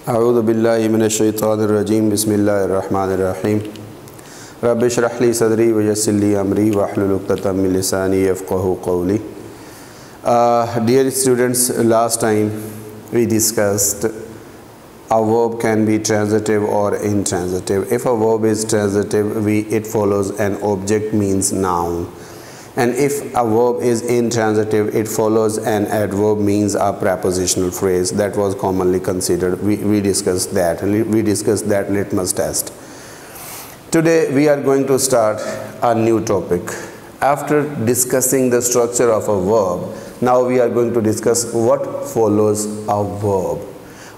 अऊज़ु बिल्लाहि मिनश्शैतानिर्रजीम बिस्मिल्लाहिर्रहमानिर्रहीम रब्बि इश्रह ली सदरी व यस्सिर ली अमरी वहलुल उक़्दतम मिन लिसानी यफ़क़हू क़ौली। Dear students, last time we discussed a verb can be transitive or intransitive. If a verb is transitive, it follows an object means noun. And if a verb is intransitive, it follows an adverb means a prepositional phrase. That was commonly considered. We discussed that. We discussed that litmus test. Today we are going to start a new topic. After discussing the structure of a verb, now we are going to discuss what follows a verb.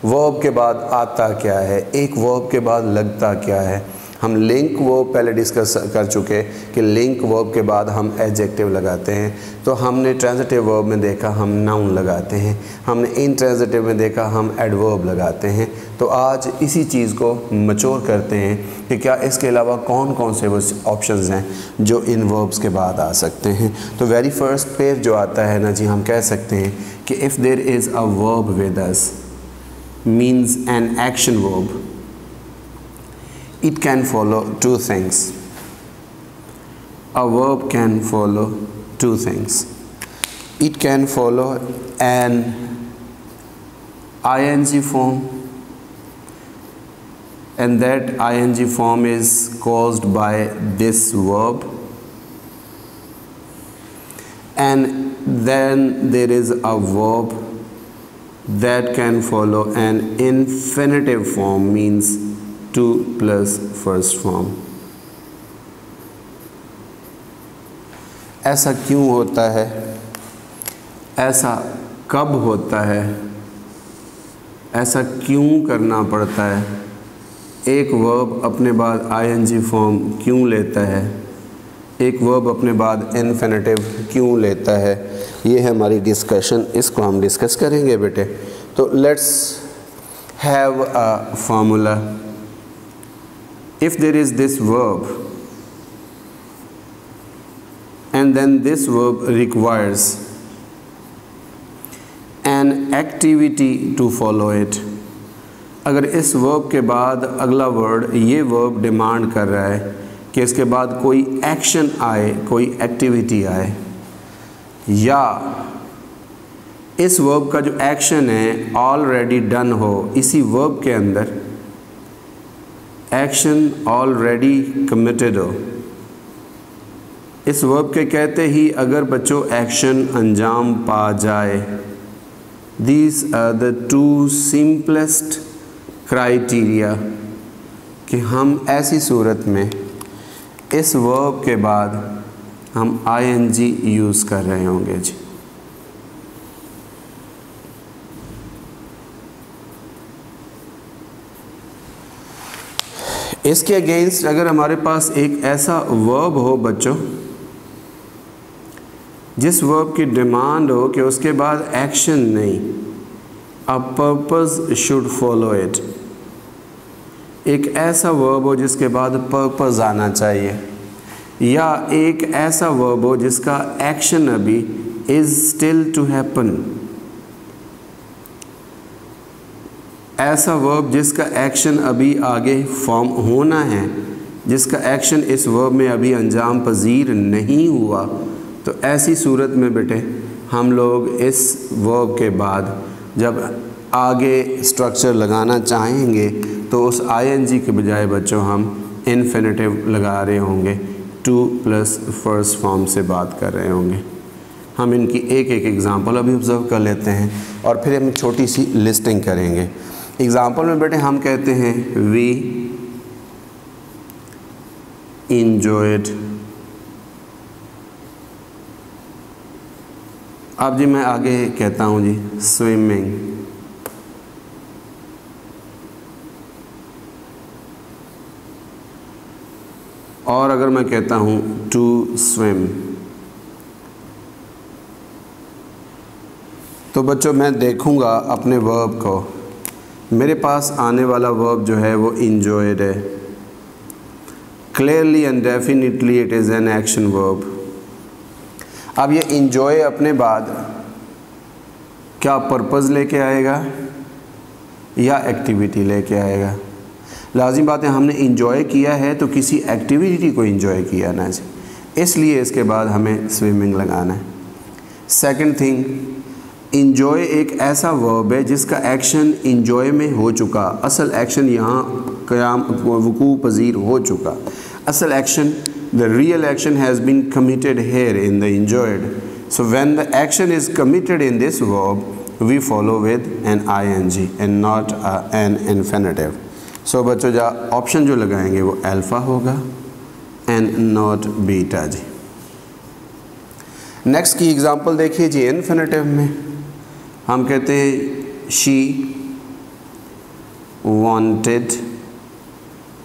Verb के बाद आता क्या है, एक verb के बाद लगता क्या है। हम लिंक वर्ब पहले डिस्कस कर चुके कि लिंक वर्ब के बाद हम एडजेक्टिव लगाते हैं। तो हमने ट्रांजिटिव वर्ब में देखा हम नाउन लगाते हैं, हमने इनट्रांजिटिव में देखा हम एडवर्ब लगाते हैं। तो आज इसी चीज़ को मैच्योर करते हैं कि क्या इसके अलावा कौन कौन से वो ऑप्शंस हैं जो इन वर्ब्स के बाद आ सकते हैं। तो वेरी फर्स्ट पेयर जो आता है ना जी, हम कह सकते हैं कि if there is a verb with us means an action verb, it can follow two things. A verb can follow two things. It can follow an ing form, and that ing form is caused by this verb, and then there is a verb that can follow an infinitive form means to plus first form. ऐसा क्यों होता है, ऐसा कब होता है, ऐसा क्यों करना पड़ता है, एक वर्ब अपने बाद ing फॉर्म क्यों लेता है, एक वर्ब अपने बाद इन्फिनेटिव क्यों लेता है, ये है हमारी डिस्कशन। इसको हम डिस्कस करेंगे बेटे। तो let's have a formula. If there is this verb and then this verb requires an activity to follow it. अगर इस वर्ब के बाद अगला वर्ड ये वर्ब डिमांड कर रहा है कि इसके बाद कोई एक्शन आए, कोई एक्टिविटी आए, या इस वर्ब का जो एक्शन है ऑलरेडी डन हो, इसी वर्ब के अंदर एक्शन ऑलरेडी कमिटेड हो। इस वर्ब के कहते ही अगर बच्चों एक्शन अंजाम पा जाए, these are the two simplest criteria कि हम ऐसी सूरत में इस वर्ब के बाद हम ing यूज़ कर रहे होंगे जी। इसके अगेंस्ट अगर हमारे पास एक ऐसा वर्ब हो बच्चों, जिस वर्ब की डिमांड हो कि उसके बाद एक्शन नहीं, a purpose should follow it, एक ऐसा वर्ब हो जिसके बाद पर्पस आना चाहिए, या एक ऐसा वर्ब हो जिसका एक्शन अभी इज़ स्टिल टू हैपन, ऐसा वर्ब जिसका एक्शन अभी आगे फॉर्म होना है, जिसका एक्शन इस वर्ब में अभी अंजाम पजीर नहीं हुआ। तो ऐसी सूरत में बेटे हम लोग इस वर्ब के बाद जब आगे स्ट्रक्चर लगाना चाहेंगे तो उस ing के बजाय बच्चों हम इन्फिनेटिव लगा रहे होंगे, टू प्लस फर्स्ट फॉर्म से बात कर रहे होंगे। हम इनकी एक एक एग्ज़ाम्पल अभी ऑब्ज़र्व कर लेते हैं और फिर हम छोटी सी लिस्टिंग करेंगे। एग्ज़ाम्पल में बेटे हम कहते हैं वी इंजॉयड। अब जी मैं आगे कहता हूँ जी स्विमिंग, और अगर मैं कहता हूँ टू स्विम, तो बच्चों मैं देखूँगा अपने वर्ब को, मेरे पास आने वाला वर्ब जो है वो इंजॉयड है। Clearly and definitely it is an action verb. अब ये इंजॉय अपने बाद क्या पर्पज़ लेके आएगा, या एक्टिविटी लेके आएगा। लाजिम बात है, हमने इंजॉय किया है तो किसी एक्टिविटी को इंजॉय किया ना जी, इसलिए इसके बाद हमें स्विमिंग लगाना है। सेकंड थिंग, इंजॉय एक ऐसा वर्ब है जिसका एक्शन इंजॉय में हो चुका, असल एक्शन यहाँ क़याम वकू पज़ीर हो चुका। असल action, the real action has been committed here in the enjoyed. So when the action is committed in this verb, we follow with an ing and not an infinitive. So बच्चों जा option जो लगाएंगे वो alpha होगा and not beta जी। Next की example देखिए जी, इन्फिनेटिव में हम कहते हैं she wanted,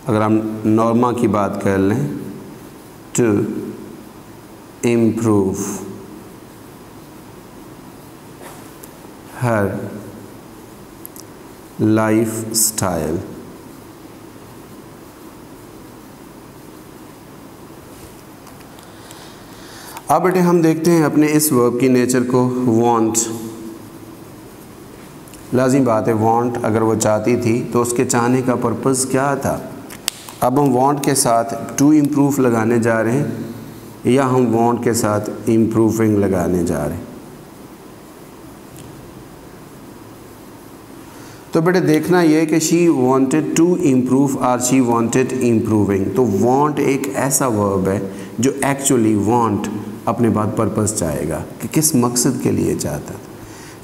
अगर हम नॉर्मा की बात कर लें, to improve her lifestyle. अब बेटे हम देखते हैं अपने इस वर्ब की नेचर को। want, लाजिम बात है, want अगर वो चाहती थी तो उसके चाहने का पर्पज़ क्या था। अब हम want के साथ टू इम्प्रूव लगाने जा रहे हैं या हम want के साथ इम्प्रूविंग लगाने जा रहे हैं। तो बेटे देखना ये कि शी वांटेड टू इम्प्रूव और शी वांटेड इम्प्रूविंग। तो want एक ऐसा वर्ब है जो एक्चुअली want अपने बाद पर्पज़ चाहेगा कि किस मकसद के लिए चाहता था।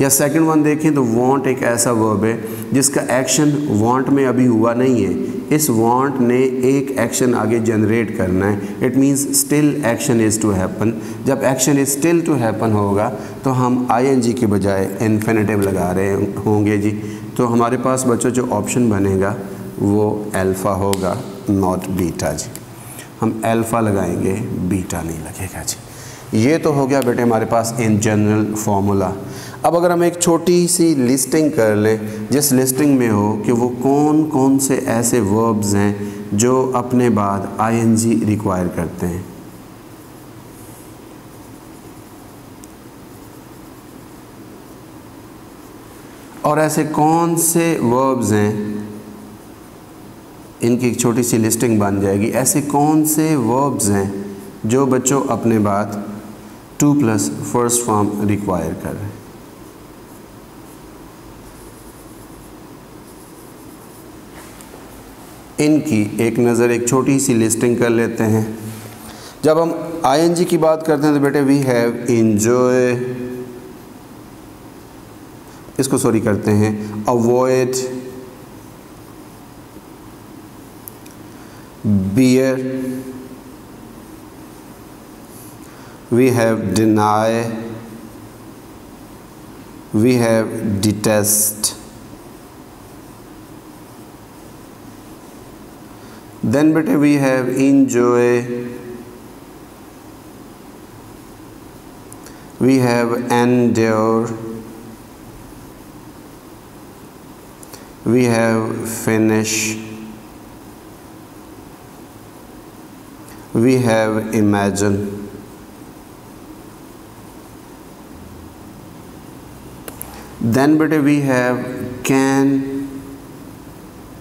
या सेकंड वन देखें तो want एक ऐसा वर्ब है जिसका एक्शन want में अभी हुआ नहीं है, इस want ने एक एक्शन आगे जनरेट करना है। It means still action is to happen. जब action is still to happen होगा तो हम ing के बजाय इन्फिनेटिव लगा रहे होंगे जी। तो हमारे पास बच्चों जो ऑप्शन बनेगा वो अल्फ़ा होगा, नॉट बीटा जी। हम अल्फ़ा लगाएंगे, बीटा नहीं लगेगा जी। ये तो हो गया बेटे हमारे पास इन जनरल फार्मूला। अब अगर हम एक छोटी सी लिस्टिंग कर लें, जिस लिस्टिंग में हो कि वो कौन कौन से ऐसे वर्ब्स हैं जो अपने बाद ing रिक्वायर करते हैं। और ऐसे कौन से वर्ब्स हैं, इनकी एक छोटी सी लिस्टिंग बन जाएगी। ऐसे कौन से वर्ब्स हैं जो बच्चों अपने बाद 2+ फर्स्ट फॉर्म रिक्वायर कर रहे हैं। इनकी एक नज़र एक छोटी सी लिस्टिंग कर लेते हैं। जब हम ing की बात करते हैं तो बेटे वी हैव इंजॉय, इसको सॉरी करते हैं avoid, bear, we have deny, we have detest, then beta we have enjoy, we have endure, we have finish, we have imagine. Then beta we have can,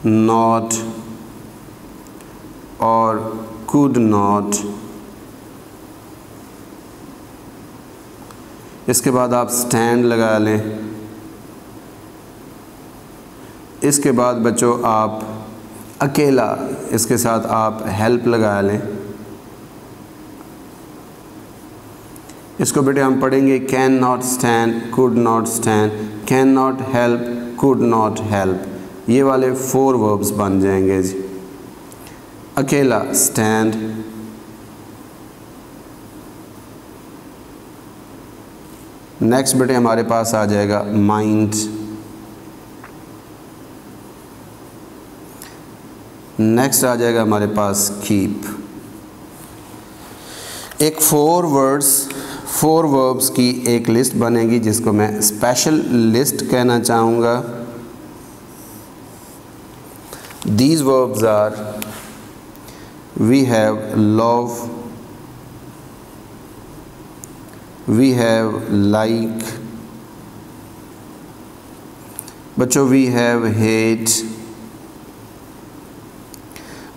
not और could not। इसके बाद आप stand लगा लें। इसके बाद बच्चों आप अकेला, इसके साथ आप help लगा लें। इसको बेटे हम पढ़ेंगे can not stand, could not stand, can not help, could not help. ये वाले 4 वर्ब्स बन जाएंगे जी। अकेला स्टैंड, नेक्स्ट बेटे हमारे पास आ जाएगा माइंड, नेक्स्ट आ जाएगा हमारे पास कीप। एक 4 वर्ब्स की एक लिस्ट बनेगी जिसको मैं स्पेशल लिस्ट कहना चाहूँगा। These verbs are we have love, we have like. बच्चों वी हैव हेट,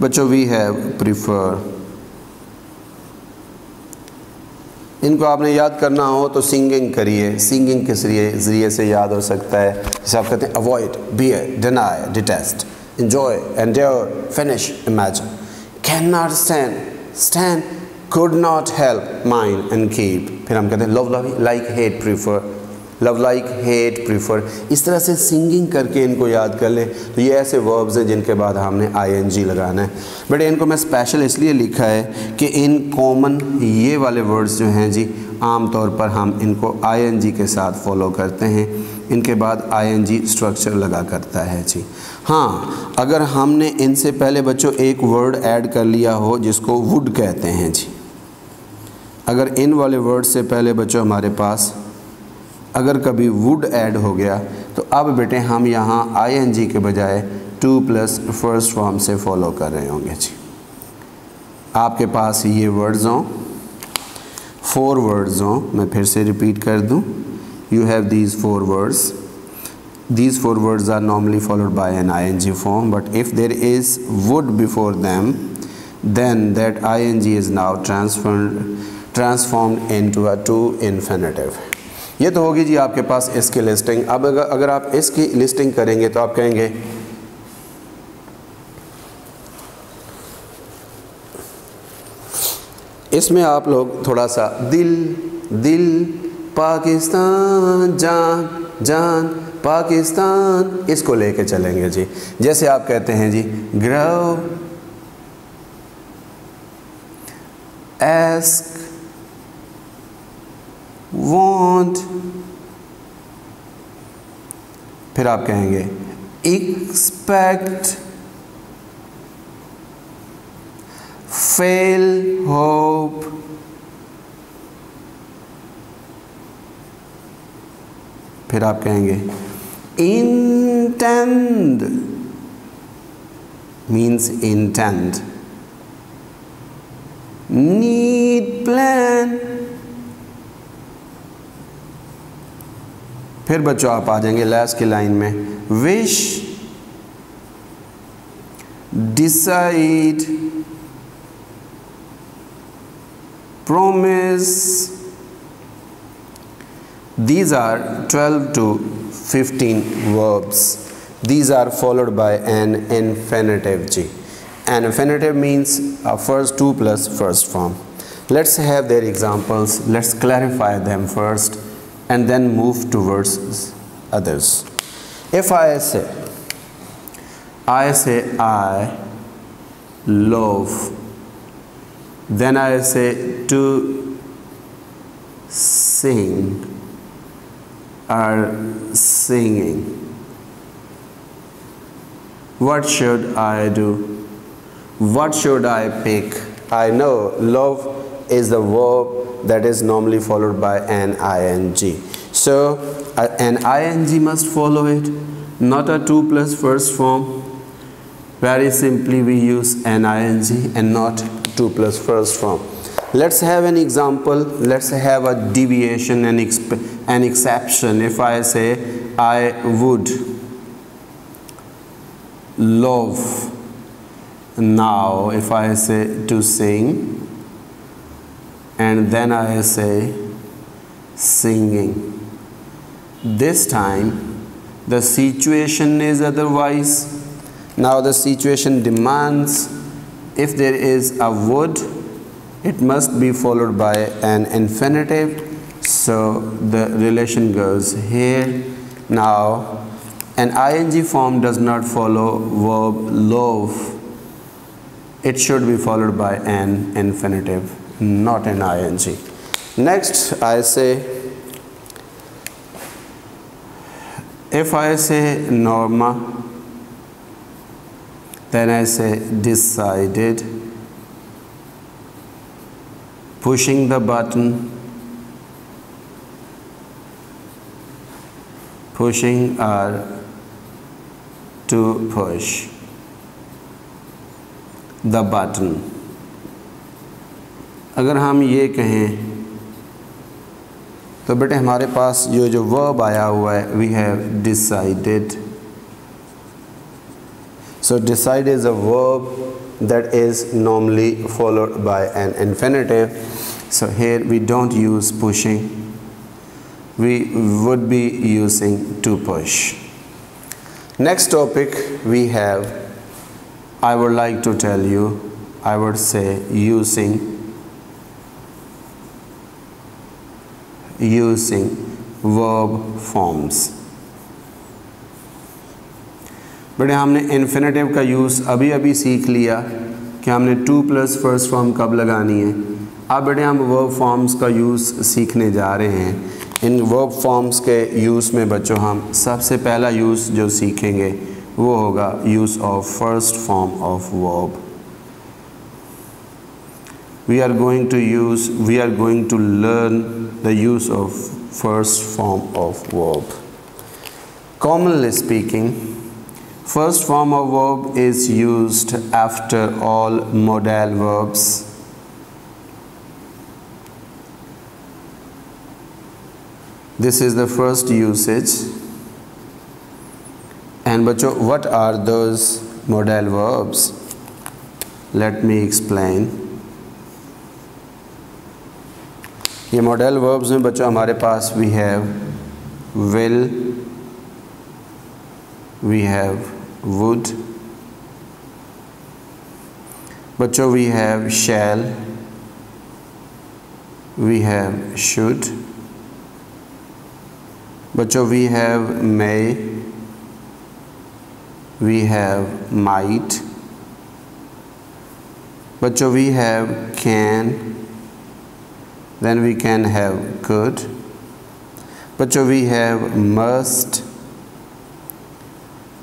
बच्चों वी हैव प्रिफर। इनको आपने याद करना हो तो सिंगिंग करिए। सिंगिंग के ज़रिए से याद हो सकता है। जैसे आप कहते हैं avoid, bear, deny, detest, enjoy, endure, finish, imagine, cannot stand, could not help, mind and keep। फिर हम कहते हैं love like hate prefer, love like hate prefer। इस तरह से सिंगिंग करके इनको याद कर ले। तो ये ऐसे वर्ब्स हैं जिनके बाद हमने ing लगाना है। बट इनको मैं स्पेशल इसलिए लिखा है कि इन कॉमन ये वाले वर्ड्स जो हैं जी आम तौर पर हम इनको ing के साथ फॉलो करते हैं। इनके बाद ing स्ट्रक्चर लगा करता है जी। हाँ, अगर हमने इनसे पहले बच्चों एक वर्ड ऐड कर लिया हो जिसको वुड कहते हैं जी, अगर इन वाले वर्ड से पहले बच्चों हमारे पास अगर कभी वुड ऐड हो गया तो अब बेटे हम यहाँ ing के बजाय टू प्लस फर्स्ट फॉर्म से फॉलो कर रहे होंगे जी। आपके पास ये वर्ड्स हों, 4 वर्ड्स हों, मैं फिर से रिपीट कर दूँ। You have these 4 words. These 4 words are normally followed by an ing form, but if there is would before them, then that ing is now transformed into a to infinitive। ये तो होगी जी आपके पास इसकी listing. अब अगर आप इसकी listing करेंगे तो आप कहेंगे इसमें आप लोग थोड़ा सा दिल पाकिस्तान जान जान पाकिस्तान इसको लेके चलेंगे जी। जैसे आप कहते हैं जी ग्रो, एस्क, वांट, फिर आप कहेंगे एक्सपेक्ट, फेल, होप, फिर आप कहेंगे intend, means intend, need, plan. फिर बच्चों आप आ जाएंगे लास्ट की लाइन में wish, decide, promise। These are 12 to 15 verbs. These are followed by an infinitive G. An infinitive means first to plus first form. Let's have their examples. Let's clarify them first and then move towards others. If I say I love, then I say to sing or singing. What should I do? What should I pick? I know love is the verb that is normally followed by an ing. So an ing must follow it, not a to plus first form. Very simply we use an ing and not to plus first form. Let's have an example. Let's have a deviation and an exception. If I say I would love, now if I say to sing and then I say singing, this time the situation is otherwise. Now the situation demands if there is a would, it must be followed by an infinitive, so the relation goes here. Now an ing form does not follow verb love. It should be followed by an infinitive, not an ing. Next I say, if I say Norma, then I say decided, pushing the button, pushing or to push the button। अगर हम ये कहें तो बेटे हमारे पास जो verb आया हुआ है we have decided, So decide is a verb that is normally followed by an infinitive. So here we don't use pushing, we would be using to push. Next topic we have, I would like to tell you, I would say using verb forms. बेटे हमने infinitive का use अभी अभी सीख लिया कि हमने two plus first form कब लगानी है। अब बेटे हम वर्ब फॉर्म्स का यूज़ सीखने जा रहे हैं। इन वर्ब फॉर्म्स के यूज़ में बच्चों हम सबसे पहला यूज़ जो सीखेंगे वो होगा use of first form of verb. we are going to learn the use of first form of verb. Commonly speaking, first form of verb is used after all modal verbs. This is the first usage. And बच्चों, what are those modal verbs? Let me explain. ये model verbs में बच्चों हमारे पास we have will, we have would, बच्चों we have shall, we have should, बच्चों we have may, we have might, बच्चों we have can, then we can have could, बच्चों we have must,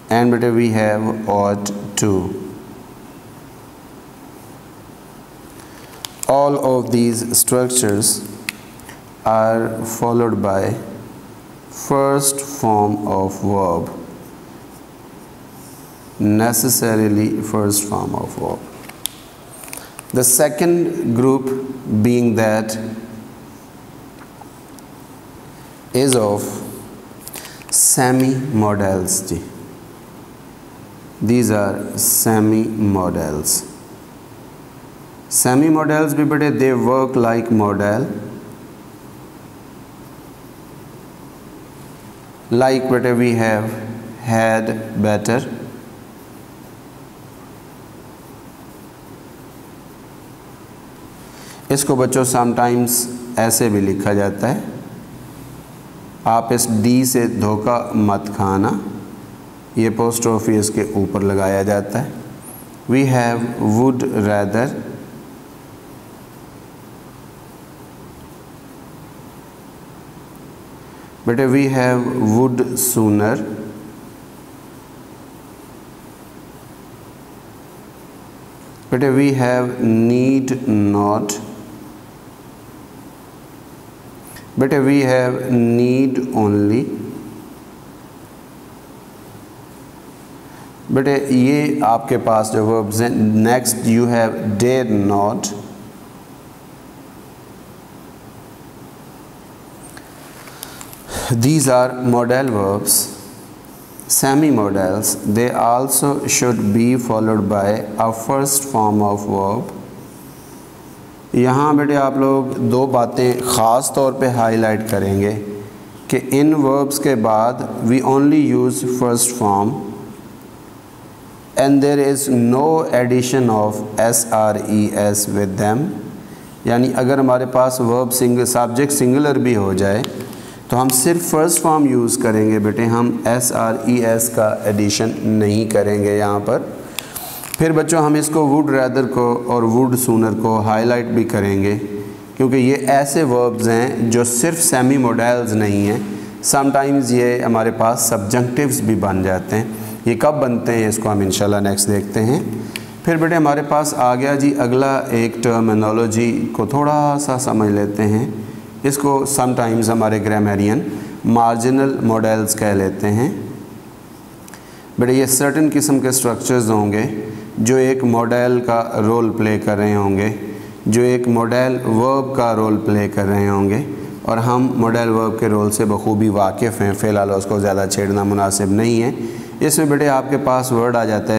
and बेटे we have ought to. All of these structures are followed by first form of verb, necessarily first form of verb. The second group being that is of semi-modals. These are semi-modals. Semi-modals भी बेटे they work like modal. Like बेटे we have had, better. इसको बच्चों sometimes ऐसे भी लिखा जाता है, आप इस डी से धोखा मत खाना, ये अपोस्ट्रोफी इसके ऊपर लगाया जाता है। वी हैव वुड रैदर, बेटे वी हैव वुड सूनर, बेटे वी हैव नीड नॉट, बेटे वी हैव नीड ओनली, बेटे ये आपके पास जो वर्ब्स हैं। Next you have dare not, these are modal verbs. Semi-modals, they also should be followed by a first form of verb. यहाँ बेटे आप लोग दो बातें ख़ास तौर पे हाईलाइट करेंगे कि इन वर्ब्स के बाद we only use first form and there is no addition of SRES with them. यानी अगर हमारे पास वर्ब सब्जेक्ट सिंगुलर भी हो जाए तो हम सिर्फ फर्स्ट फॉर्म यूज़ करेंगे बेटे, हम SRES का एडिशन नहीं करेंगे यहाँ पर। फिर बच्चों हम इसको वुड रैदर को और वुड सूनर को हाईलाइट भी करेंगे क्योंकि ये ऐसे वर्ब्स हैं जो सिर्फ सेमी मोडल्स नहीं हैं, समटाइम्स ये हमारे पास सब्जंक्टिव्स भी बन जाते हैं। ये कब बनते हैं इसको हम इंशाल्लाह नेक्स्ट देखते हैं। फिर बेटे हमारे पास आ गया जी अगला एक टर्मिनोलॉजी को थोड़ा सा समझ लेते हैं। इसको समटाइम्स हमारे ग्रामरियन मार्जिनल मॉडल्स कह लेते हैं। बेटे ये सर्टेन किस्म के स्ट्रक्चर्स होंगे जो एक मॉडल का रोल प्ले कर रहे होंगे, जो एक मॉडल वर्ब का रोल प्ले कर रहे होंगे, और हम मॉडल वर्ब के रोल से बखूबी वाकिफ़ हैं। फ़िलहाल उसको ज़्यादा छेड़ना मुनासिब नहीं है। इसमें बेटे आपके पास वर्ड आ जाता है